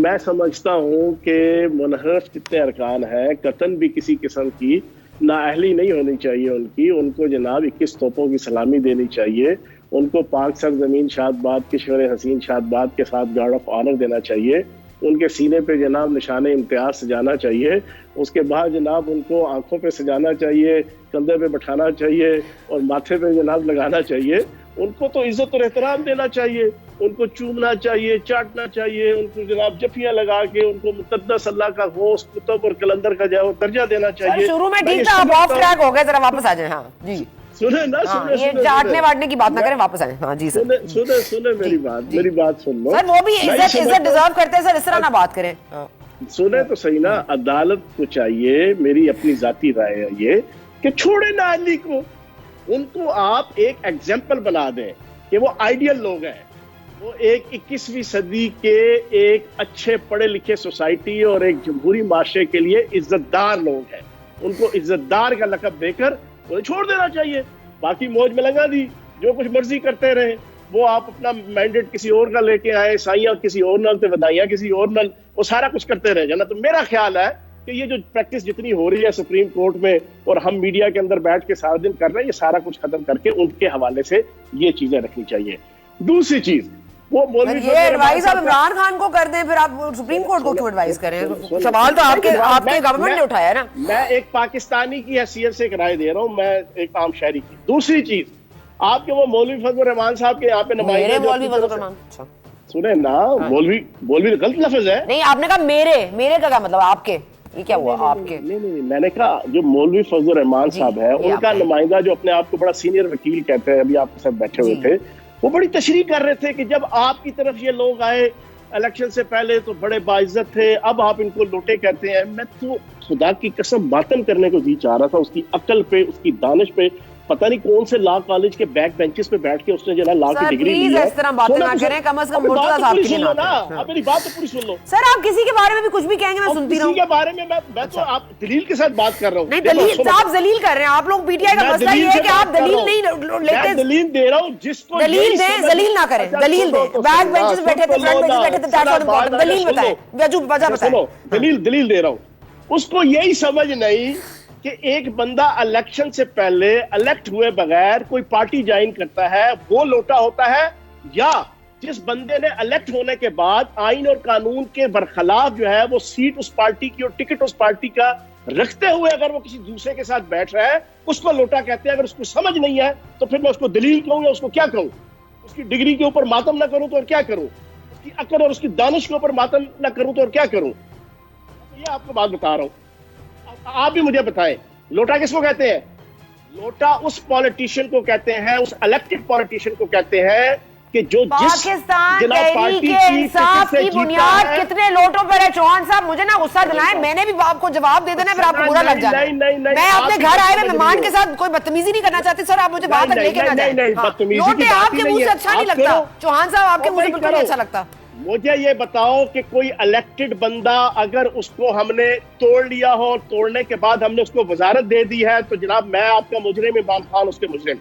میں سمجھتا ہوں کہ منحرف جتنے ارکان ہیں قطعاً بھی کسی قسم کی نااہلی نہیں ہونی چاہیے ان کو جناب 21 توپوں کی سلامی دینی چاہیے، ان کو پاک سرزمین شاد باد کے شور حسین شاد باد کے ساتھ گارڈ آف آنر دینا چاہیے، ان کے سینے پہ جناب نشان امتیاز سجانا چاہیے، اس کے بعد جناب ان کو آنکھوں پہ سجانا چاہیے، کندھے پہ بٹھانا چاہیے اور ماتھے پہ جناب لگانا چاہیے. ان کو تو عزت اور احترام دینا چاہیے، ان کو چومنا چاہیے، چاٹنا چاہیے، ان کو جناب جفیاں لگا کے ان کو مقدس اللہ کا گوشت کتب اور کلندر کا جو ہے وہ درجہ دینا چاہیے. شروع میں ٹھیک تھا، اب آف ٹریک ہو گئے، ذرا واپس آ جائیں. ہاں جی سنیں نا، یہ چاٹنے واٹنے کی بات نہ کریں، واپس آئیں. ہاں جی سر سنیں میری بات سن لو سر. وہ بھی عزت ڈیزرو کرتے ہیں سر، اس طرح نہ بات کریں. سنیں تو صحیح نا. عدالت کو چاہیے، میری اپنی ذاتی رائے ہے یہ، کہ چھوڑے نااہلی کو، ان کو آپ ایک ایگزامپل بنا دیں کہ وہ آئیڈیل لوگ ہیں، وہ ایک 21ویں صدی کے ایک اچھے پڑھے لکھے سوسائٹی اور ایک جمہوری معاشرے کے لیے عزت دار لوگ ہیں. ان کو عزت دار کا لقب دے کر انہیں چھوڑ دینا چاہیے. باقی موج میں لگا دی، جو کچھ مرضی کرتے رہے، وہ آپ اپنا مینڈیٹ کسی اور کا لے کے آئے، سائیاں کسی اور نال تے ودائیاں کسی اور نال، وہ سارا کچھ کرتے رہے جانا. تو میرا خیال ہے کہ یہ جو پریکٹس جتنی ہو رہی ہے سپریم کورٹ میں اور ہم میڈیا کے اندر بیٹھ کے سارا دن کر رہے ہیں، یہ سارا کچھ ختم کر کے ان کے حوالے سے یہ چیزیں رکھنی چاہیے. دوسری چیز، وہ یہ ایڈوائز آپ عمران خان کو کر دیں، پھر آپ سپریم کورٹ کو کیوں ایڈوائز کریں؟ سوال تو آپ کے گورنمنٹ نے اٹھایا ہے نا. میں ایک پاکستانی کی حیثیت سے ایک رائے دے رہا ہوں، میں ایک عام شہری کی. دوسری چیز، آپ کے وہ مولوی فضل الرحمان صاحب کے یہاں پہ نمائندے، مولوی فضل الرحمان سنیں نا، مولوی غلط لفظ ہے. نہیں، آپ نے کہا میرے کا کیا مطلب؟ آپ کے یہ کیا ہوا آپ کے؟ نہیں، میں نے کہا جو مولوی فضل الرحمان صاحب ہے، ان کا نمائندہ جو اپنے آپ کو بڑا سینئر وکیل کہتے ہیں، ابھی آپ کے ساتھ بیٹھے ہوئے تھے، وہ بڑی تشریح کر رہے تھے کہ جب آپ کی طرف یہ لوگ آئے الیکشن سے پہلے تو بڑے باعزت تھے، اب آپ ان کو لوٹے کہتے ہیں. میں تو خدا کی قسم ماتم کرنے کو جی چاہ رہا تھا اس کی عقل پہ، اس کی دانش پہ. پتہ نہیں کون سے لا کالج کے بیک بینچز پہ بیٹھ کے اس نے جو ہے لا کی ڈگری لی ہے. اس طرح باتیں نہ کریں، کم از کم مرتضیٰ صاحب کے لیے نہ کریں. اب میری بات تو پوری سن لو. سر آپ کسی کے بارے میں بھی کچھ بھی کہیں گے میں سنتی رہوں. کسی کے بارے میں میں تو آپ دلیل کے ساتھ بات کر رہا ہوں. نہیں، دلیل آپ ذلیل کر رہے ہیں. آپ لوگ پی ٹی آئی کا مسئلہ یہ ہے کہ آپ دلیل نہیں لیتے. دلیل دے رہا ہوں جس کو دلیل دیں، ذلیل نہ کریں. دلیل دیں. بیک بینچز بیٹھے تھے، فرنٹ بینچز بیٹھے تھے، دیٹس ناٹ امپورٹنٹ. دلیل بتائیں، وجہ بتائیں. دلیل دے رہا ہوں. اس کو یہی سمجھ نہیں کہ ایک بندہ الیکشن سے پہلے الیکٹ ہوئے بغیر کوئی پارٹی جوائن کرتا ہے وہ لوٹا ہوتا ہے، یا جس بندے نے الیکٹ ہونے کے بعد آئین اور قانون کے برخلاف جو ہے وہ سیٹ اس پارٹی کی اور ٹکٹ اس پارٹی کا رکھتے ہوئے اگر وہ کسی دوسرے کے ساتھ بیٹھ رہا ہے، اس کو لوٹا کہتے ہیں. اگر اس کو سمجھ نہیں ہے تو پھر میں اس کو دلیل کہوں یا اس کو کیا کہوں؟ اس کی ڈگری کے اوپر ماتم نہ کروں تو اور کیا کروں؟ اس کی عقل اور اس کی دانش کے اوپر ماتم نہ کروں تو اور کیا کروں؟ یہ آپ کو بات بتا رہا ہوں. آپ بھی مجھے بتائیں، لوٹا کس کو کہتے ہیں؟ لوٹا اس پولیٹیشین کو کہتے ہیں، اس الیکٹڈ پولیٹیشین کو کہتے ہیں کہ جو پاکستان تحریک انصاف کی بنیاد کتنے لوٹوں پر ہے. چوہان صاحب مجھے نہ غصہ دلائیں، میں نے بھی آپ کو جواب دے دینا، پھر آپ کو برا لگ جانا. میں اپنے گھر آئے ہوئے مہمان کے ساتھ کوئی بدتمیزی نہیں کرنا چاہتی. سر آپ مجھے بات تک لے کے نہ جائیں. لوٹے آپ کے منہ سے اچھا نہیں لگتا. چوہان صاحب آپ کے منہ سے بالکل نہیں اچھا لگتا. مجھے یہ بتاؤ کہ کوئی الیکٹڈ بندہ اگر اس کو ہم نے توڑ لیا ہو، توڑنے کے بعد ہم نے اس کو وزارت دے دی ہے، تو جناب میں آپ کا مجرم، عمران خان اس کے مجرم.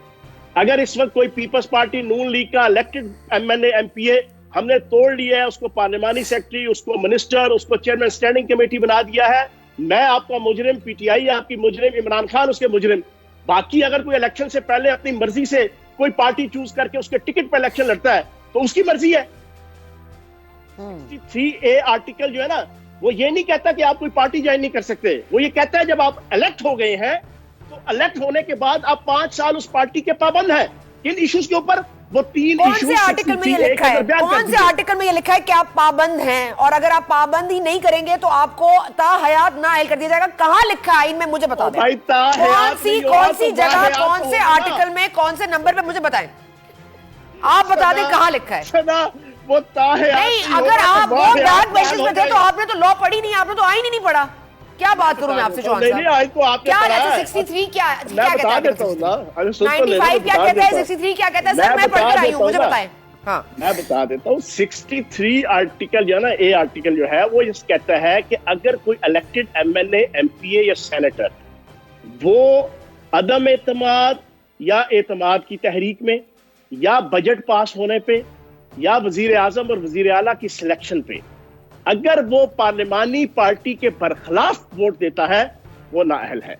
اگر اس وقت کوئی پیپلز پارٹی نون لیگ کا elected M N A M P A ہم نے توڑ لیا ہے، اس کو پارلیمانی سیکرٹری، اس کو منسٹر، اس کو چیئرمین اسٹینڈنگ کمیٹی بنا دیا ہے، میں آپ کا مجرم، پی ٹی آئی آپ کی مجرم، عمران خان اس کے مجرم. باقی اگر کوئی الیکشن سے پہلے اپنی مرضی سے کوئی پارٹی چوز کر کے اس کے ٹکٹ پہ الیکشن لڑتا ہے تو اس کی مرضی ہے. 63A آرٹیکل جو ہے نا، وہ یہ نہیں کہتا کہ آپ کوئی پارٹی جوائن نہیں کر سکتے. وہ یہ کہتا ہے جب آپ الیکٹ ہو گئے ہیں تو الیکٹ ہونے کے بعد آپ 5 سال اس پارٹی کے پابند ہیں. ان ایشوز کے اوپر وہ 3 ایشوز. کون سے آرٹیکل میں یہ لکھا ہے؟ کون سے آرٹیکل میں یہ لکھا ہے کہ آپ پابند ہیں، اور اگر آپ پابند ہی نہیں کریں گے تو آپ کو تا حیات نااہل کر دیا جائے گا؟ کہاں لکھا ہے آئین میں؟ مجھے بتا دیں کون سی جگہ، کون سے آرٹیکل میں، کون سے نمبر پہ، مجھے بتائیں. آپ بتا دیں کہاں لکھا ہے. نہیں، اگر آپ وہ بیک بینچز میں تھے تو آپ نے تو لا پڑھی نہیں، آپ نے تو آئین ہی نہیں پڑھا. کیا بات کروں میں آپ سے چوہان صاحب؟ کیا 63 کیا کہتا ہے؟ 95 کیا کہتا ہے؟ 63 کیا کہتا ہے؟ سر میں پڑھ کر آئی ہوں، مجھے بتائیں. ہاں میں بتا دیتا ہوں. 63 آرٹیکل جو ہے نا، اے آرٹیکل جو ہے وہ کہتا ہے کہ اگر کوئی elected M N A M P A یا سینیٹر وہ عدم اعتماد یا اعتماد کی تحریک میں یا بجٹ پاس ہونے پہ یا وزیر اعظم اور وزیر اعلیٰ کی سلیکشن پہ اگر وہ پارلیمانی پارٹی کے برخلاف ووٹ دیتا ہے وہ نااہل ہے.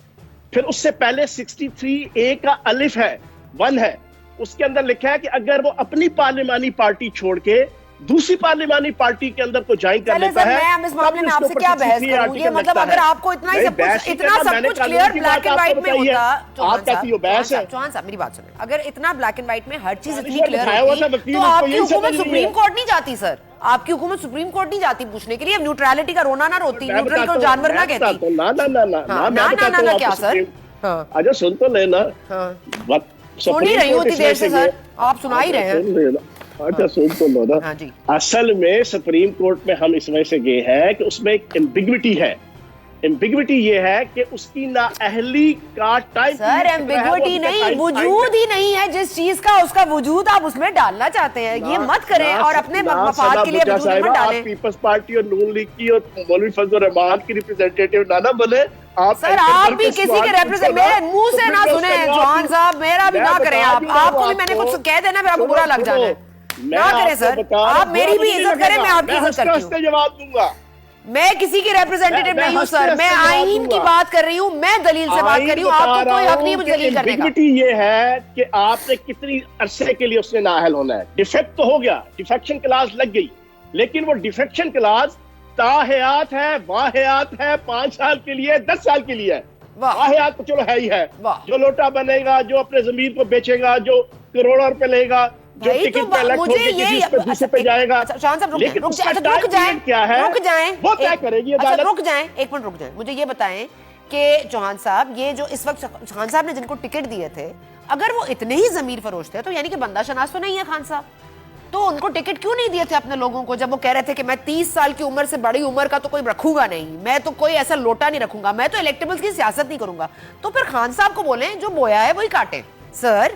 پھر اس سے پہلے 63A کا الف ہے 1 ہے, اس کے اندر لکھا ہے کہ اگر وہ اپنی پارلیمانی پارٹی چھوڑ کے دوسری پارلیمانی پارٹی کے اندر کو جوائن کر لیتا ہے. میں اس معاملے میں آپ سے کیا بحث کروں؟ یہ مطلب اگر آپ کو اتنا سب کچھ کلیئر بلیک اینڈ وائٹ میں ہوتا, آپ کہتی ہو بحث ہے. چوہان صاحب میری بات سنیں, اگر اتنا بلیک اینڈ وائٹ میں ہر چیز اتنی کلیئر ہوتی تو آپ کی حکومت سپریم کورٹ نہیں جاتی سر, آپ کی حکومت سپریم کورٹ نہیں جاتی پوچھنے کے لیے, نیوٹرلٹی کا رونا نہ روتی, نیوٹرل کو جانور نہ کہتی. نہ کیا سر, اچھا سن تو لینا, سن ہی رہی ہوں اتنی دیر سے سر, آپ سنا ہی رہے ہیں. اچھا سن تو لو نا. اصل میں سپریم کورٹ میں ہم اس وجہ سے گئے ہیں کہ اس میں ایک ایمبیگوٹی ہے. ایمبیگوٹی یہ ہے کہ اس کی نااہلی کا ٹائم سر ایمبیگوٹی نہیں, وجود ہی نہیں ہے جس چیز کا, اس کا وجود آپ اس میں ڈالنا چاہتے ہیں. یہ مت کریں اور اپنے مفاد کے لیے وجود مت ڈالیں. آپ پیپلز پارٹی اور نون لیگ کی اور مولوی فضل الرحمان کی ریپرزینٹیٹیو نہ بنے. سر آپ بھی کسی کے ریپرزینٹ میرے منہ سے نہ سنیں چوہان صاحب, میرا بھی نہ کریں. آپ کو بھی میں نے کچھ کہہ دینا, پھر آپ کو برا لگ جانا ہے. نہ کریں سر, آپ میری بھی عزت کریں, میں آپ کی عزت کرتی ہوں. جواب دوں گا, میں کسی کی ریپرزینٹیٹیو نہیں ہوں سر, میں آئین کی بات کر رہی ہوں, میں دلیل سے بات کر رہی ہوں. آپ کو کوئی حق نہیں مجھے دلیل کرنے کا. یہ ہے کہ آپ نے کتنی عرصے کے لیے اس نے نااہل ہونا ہے. ڈیفیکٹ تو ہو گیا, ڈیفیکشن کلاس لگ گئی, لیکن وہ ڈیفیکشن کلاس تاحیات ہے, واحیات ہے, 5 سال کے لیے, 10 سال کے لیے ہے. واحیات تو چلو ہے ہی ہے, جو لوٹا بنے گا, جو اپنے ضمیر کو بیچے گا, جو کروڑوں روپے لے گا, جو ٹکٹ پہ الیکٹ ہو کے کسی پہ دوسرے پہ جائے گا. لیکن اس کا ٹائم پیریڈ کیا ہے وہ طے کرے گی عدالت. رک جائیں ایک منٹ, رک جائیں, مجھے یہ بتائیں کہ چوہان صاحب یہ جو اس وقت خان صاحب نے جن کو ٹکٹ دیے تھے, اگر وہ اتنے ہی ضمیر فروش تھے تو یعنی کہ بندہ شناس تو نہیں ہے خان صاحب, تو ان کو ٹکٹ کیوں نہیں دیے تھے اپنے لوگوں کو, جب وہ کہہ رہے تھے کہ میں 30 سال کی عمر سے بڑی عمر کا تو کوئی رکھوں گا نہیں, میں تو کوئی ایسا لوٹا نہیں رکھوں گا, میں تو الیکٹیبلز کی سیاست نہیں کروں گا. تو پھر خان صاحب کو بولیں جو بویا ہے وہی کاٹیں سر,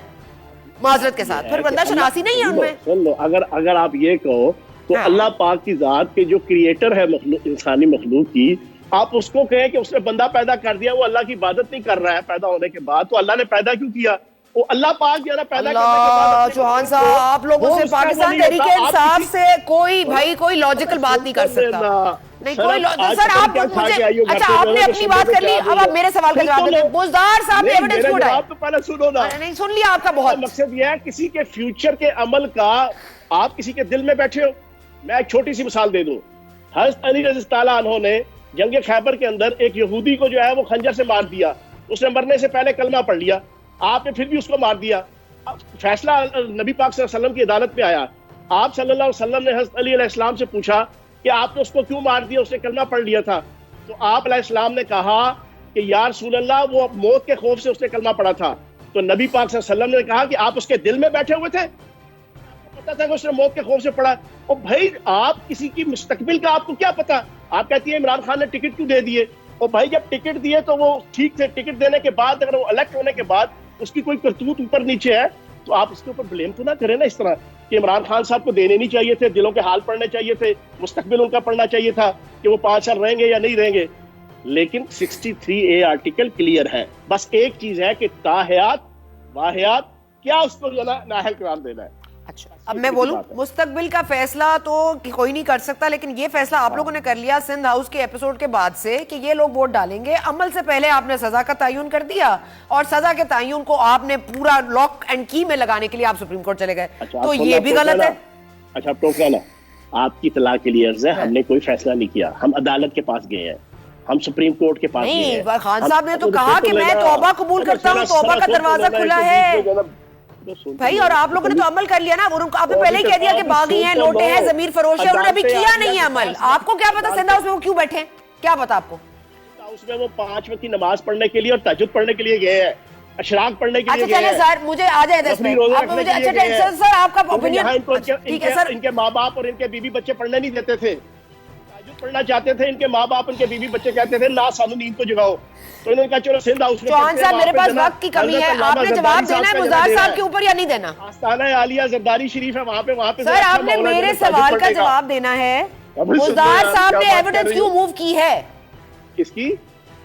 معذرت کے ساتھ. پھر بندہ شناسی نہیں ہے ان میں. سن لو, اگر آپ یہ کہو تو اللہ پاک کی ذات کے جو کریٹر ہے انسانی مخلوق کی, آپ اس کو کہیں کہ اس نے بندہ پیدا کر دیا, وہ اللہ کی عبادت نہیں کر رہا ہے پیدا ہونے کے بعد, تو اللہ نے پیدا کیوں کیا؟ وہ اللہ پاک جو ہے نا پیدا کرنے کے بعد. چوہان صاحب آپ لوگوں سے پاکستان تحریک انصاف سے کوئی بھائی کوئی لاجیکل بات نہیں کر سکتا. نہیں کوئی سر, آپ مجھے اچھا آپ نے اپنی بات کر لی, اب آپ میرے سوال کا جواب دیں. بزدار صاحب نے ایویڈنس کیوں اٹھایا؟ تو پہلے سنو نا, نہیں سن لیا آپ کا بہت. مقصد یہ ہے کسی کے فیوچر کے عمل کا آپ کسی کے دل میں بیٹھے ہو. میں ایک چھوٹی سی مثال دے دوں. حضرت علی رضی اللہ عنہ نے جنگ خیبر کے اندر ایک یہودی کو جو ہے وہ خنجر سے مار دیا. اس نے مرنے سے پہلے کلمہ پڑھ لیا, آپ نے پھر بھی اس کو مار دیا. فیصلہ نبی پاک صلی اللہ علیہ وسلم کی عدالت میں آیا. آپ صلی اللہ علیہ وسلم نے حضرت علی علیہ السلام سے پوچھا کہ آپ نے اس کو کیوں مار دیا, اس نے کلمہ پڑھ لیا تھا. تو آپ علیہ السلام نے کہا کہ یا رسول اللہ وہ موت کے خوف سے اس نے کلمہ پڑھا تھا. تو نبی پاک صلی اللہ علیہ وسلم نے کہا کہ آپ اس کے دل میں بیٹھے ہوئے تھے, پتا تھا کہ اس نے موت کے خوف سے پڑھا. اور بھائی آپ کسی کی مستقبل کا آپ کو کیا پتا؟ آپ کہتی ہیں عمران خان نے ٹکٹ کیوں دے دیے؟ اور بھائی جب ٹکٹ دیے تو وہ ٹھیک تھے, ٹکٹ دینے کے بعد اگر وہ الیکٹ ہونے کے بعد اس کی کوئی کرتوت اوپر نیچے ہے تو آپ اس کے اوپر بلیم تو نہ کریں نا اس طرح کہ عمران خان صاحب کو دینے نہیں چاہیے تھے, دلوں کے حال پڑھنے چاہیے تھے, مستقبل ان کا پڑھنا چاہیے تھا کہ وہ 5 سال رہیں گے یا نہیں رہیں گے. لیکن 63A آرٹیکل کلیئر ہے, بس ایک چیز ہے کہ تاحیات واحیات کیا اس کو جو ہے نااہل قرار دینا ہے. اچھا اب میں بولوں, مستقبل کا فیصلہ تو کوئی نہیں کر سکتا, لیکن یہ فیصلہ آپ لوگوں نے کر لیا سندھ ہاؤس کے ایپیسوڈ کے بعد سے کہ یہ لوگ ووٹ ڈالیں گے. عمل سے پہلے آپ نے سزا کا تعین کر دیا, اور سزا کے تعین کو آپ نے پورا لاک اینڈ کی میں لگانے کے لیے آپ سپریم کورٹ چلے گئے, تو یہ بھی غلط ہے. اچھا ٹوکرا نا, آپ کی اطلاع کے لیے عرض ہے, ہم نے کوئی فیصلہ نہیں کیا, ہم عدالت کے پاس گئے ہیں, ہم سپریم کورٹ کے پاس گئے ہیں. نہیں, خان صاحب نے تو کہا کہ میں توبہ قبول کرتا ہوں, توبہ کا دروازہ کھلا ہے بھائی, اور آپ لوگوں نے تو عمل کر لیا نا. آپ نے پہلے ہی کہہ دیا کہ باغی ہیں, لوٹے ہیں, ضمیر فروش ہیں, انہوں نے ابھی کیا نہیں ہے عمل. آپ کو کیا پتا سندھ ہاؤس میں وہ کیوں بیٹھے ہیں, کیا پتا آپ کو؟ اس میں وہ 5 وقت کی نماز پڑھنے کے لیے اور تہجد پڑھنے کے لیے گئے ہیں, اشراق پڑھنے کے لیے گئے ہیں. اچھا چلیں سر, مجھے آ جائے دس میں آپ مجھے. اچھا سر آپ کا اوپینین ٹھیک ہے سر. ان کے ماں باپ اور ان کے بیوی بچے پڑھنے نہیں دیتے تھے, تہجد پڑھنا چاہتے تھے, ان کے ماں باپ ان کے بیوی بچے کہتے تھے نا سانو نیند کو جگاؤ, تو انہوں نے کہا چلو سندھ ہاؤس میں. چوہان صاحب میرے پاس وقت کی کمی ہے, آپ نے جواب دینا ہے مزدار صاحب کے اوپر یا نہیں دینا؟ آستانہ عالیہ زرداری شریف ہے وہاں پہ سر آپ نے میرے سوال کا جواب دینا ہے. مزدار صاحب نے ایویڈنس کیوں موو کی ہے؟ کس کی؟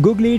Googly